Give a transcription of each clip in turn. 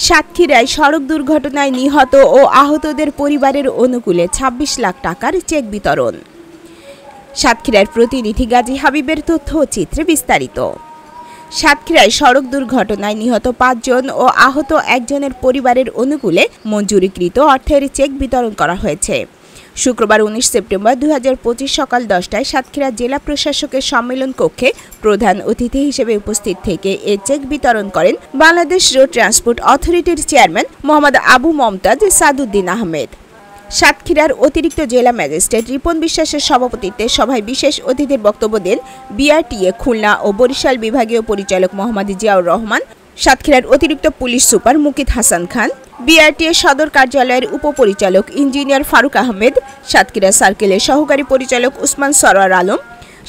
সাতক্ষীরায় সড়ক দুর্ঘটনায় নিহত ও আহতদের পরিবারের অনুকূলে ২৬ লাখ টাকার চেক বিতরণ। সাতক্ষীরার প্রতিনিধি গাজী হাবিবের তথ্য ও চিত্রে বিস্তারিত। সাতক্ষীরায় সড়ক দুর্ঘটনায় নিহত ৫ জন ও আহত একজনের পরিবারের অনুকূলে মঞ্জুরিকৃত অর্থের চেক বিতরণ করা হয়েছে। শুক্রবার ১৯ সেপ্টেম্বর ২০২৫ সকাল ১০টায় সাতক্ষীরা জেলা প্রশাসকের সম্মেলন কক্ষে প্রধান অতিথি হিসেবে উপস্থিত থেকে এ চেক বিতরণ করেন বাংলাদেশ রোড ট্রান্সপোর্ট অথরিটির চেয়ারম্যান মোহাম্মদ আবু মমতাজ সাদুদ্দিন আহমেদ। সাতক্ষীরার অতিরিক্ত জেলা ম্যাজিস্ট্রেট রিপন বিশ্বাসের সভাপতিত্বে সভায় বিশেষ অতিথির বক্তব্য দেন বিআরটিএ খুলনা ও বরিশাল বিভাগীয় পরিচালক মোহাম্মদ জিয়াউর রহমান, সাতক্ষীরার অতিরিক্ত police super Mukit Hasan Khan, BRTA সদর কার্যালয়ের উপপরিচালক ইঞ্জিনিয়ার ফারুক আহমেদ, সাতক্ষীরা সার্কেলের সহকারী পরিচালক উসমান সরোয়ার আলম,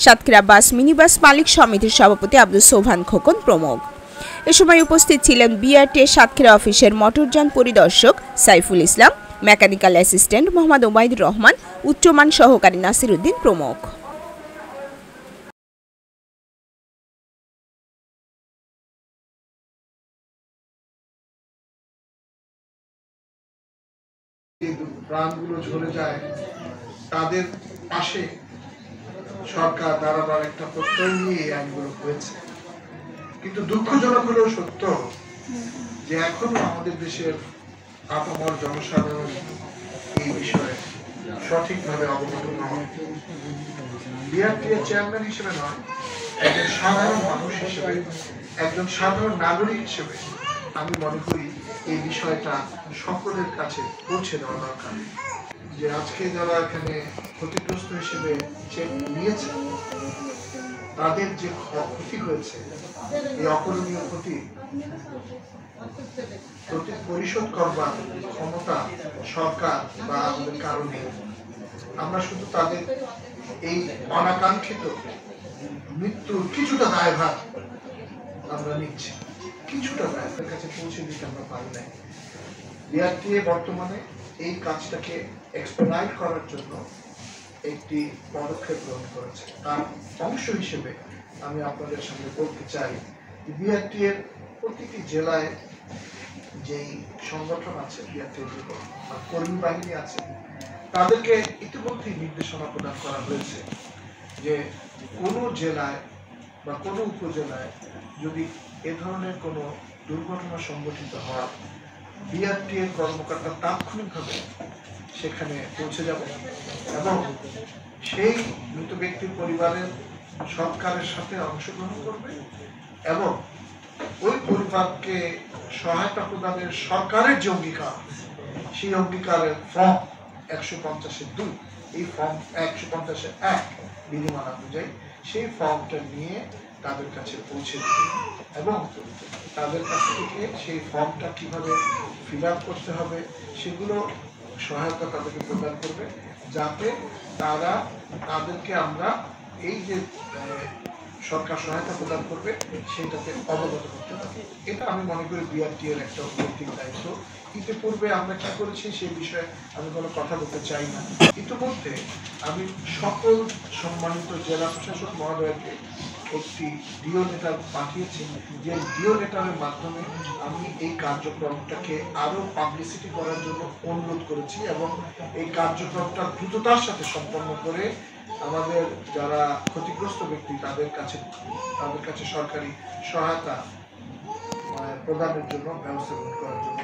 সাতক্ষীরা বাস মিনিবাস মালিক সমিতির সভাপতি আব্দুল সোবহান খোকন প্রমুখ। এ সময় উপস্থিত ছিলেন বিআরটিএ সাতক্ষীরা অফিসের মোটরযান পরিদর্শক সাইফুল ইসলাম, মেকানিক্যাল অ্যাসিস্ট্যান্ট মোহাম্মদ ওবায়দুর রহমান, উচ্চমান সহকারী নাসির উদ্দিন প্রমুখ। প্রাণগুলো ঝরে যায় তাদের পাশে সরকার দাঁড়াবার একটা প্রত্যয় নিয়ে এই আইনগুলো হয়েছে। কিন্তু দুঃখজনক হলেও সত্য যে এখনো আমাদের দেশের আপামর জনসাধারণ এই বিষয়ে সঠিকভাবে অবগত নয়। বিআরটিএ চেয়ারম্যান হিসেবে নয়, একজন সাধারণ মানুষ হিসেবে, একজন সাধারণ নাগরিক হিসেবে আমি মনে করি এই বিষয়টা সকলের কাছে পৌঁছে দেওয়া দরকার। যে আজকে যারা এখানে ক্ষতিগ্রস্ত হিসেবে চেক নিয়েছে তাদের যে ক্ষতি হয়েছে, এই অকরণীয় ক্ষতি পরিশোধ করবার ক্ষমতা সরকার বা আমাদের কারণে আমরা শুধু তাদের এই অনাকাঙ্ক্ষিত মৃত্যুর কিছুটা দায়ভার আমরা নিচ্ছি, কিছুটা দায়ভারের কাছে পৌঁছে দিতে আমরা পারি নাই। বিআরটিএ বর্তমানে এই কাজটাকে এক্সপেডিট করার জন্য একটি পদক্ষেপ গ্রহণ করেছে। তার অংশ হিসেবে আমি আপনাদের সঙ্গে বলতে চাই যে বিআরটিএর প্রতিটি জেলায় যেই সংগঠন আছে, বিআরটিএর কর্মী বাহিনী আছে, তাদেরকে ইতিমধ্যেই নির্দেশনা প্রদান করা হয়েছে যে কোনো জেলায় বা কোনো উপজেলায় যদি এ ধরনের কোনো দুর্ঘটনা সংঘটিত হয়, বিআরটিএর কর্মকর্তা তাৎক্ষণিকভাবে সেখানে পৌঁছে যাবে এবং সেই মৃত ব্যক্তির পরিবারের সৎকারের সাথে অংশগ্রহণ করবে এবং ওই পরিবারকে সহায়তা প্রদানের সরকারের যে অঙ্গীকার, সেই অঙ্গীকারের ফর্ম ১৫০-২, এই ফর্ম ১৫০-১ বিধিমালা অনুযায়ী সেই ফর্মটা নিয়ে তাদের কাছে পৌঁছে দেবে এবং তাদের কাছ থেকে সেই ফর্মটা কিভাবে ফিল আপ করতে হবে সেগুলো সহায়তা তাদেরকে প্রদান করবে, যাতে তাদেরকে আমরা এই যে সরকার সহায়তা প্রদান করবে সেটাতে অবগত করতে পারি। এটা আমি মনে করি বিআরটিএর একটা নৈতিক দায়িত্ব। ইতিপূর্বে আমরা কি করেছি সেই বিষয়ে আমি কোনো কথা বলতে চাই না। ইতিমধ্যে আমি সকল সম্মানিত জেলা প্রশাসক মহোদয়কে একটি ডিও লেটার পাঠিয়েছি, যে ডিও লেটারের মাধ্যমে আমি এই কার্যক্রমটাকে আরো পাবলিসিটি করার জন্য অনুরোধ করেছি এবং এই কার্যক্রমটা দ্রুততার সাথে সম্পন্ন করে আমাদের যারা ক্ষতিগ্রস্ত ব্যক্তি তাদের কাছে সরকারি সহায়তা প্রদানের জন্য ব্যবস্থা গ্রহণ করার জন্য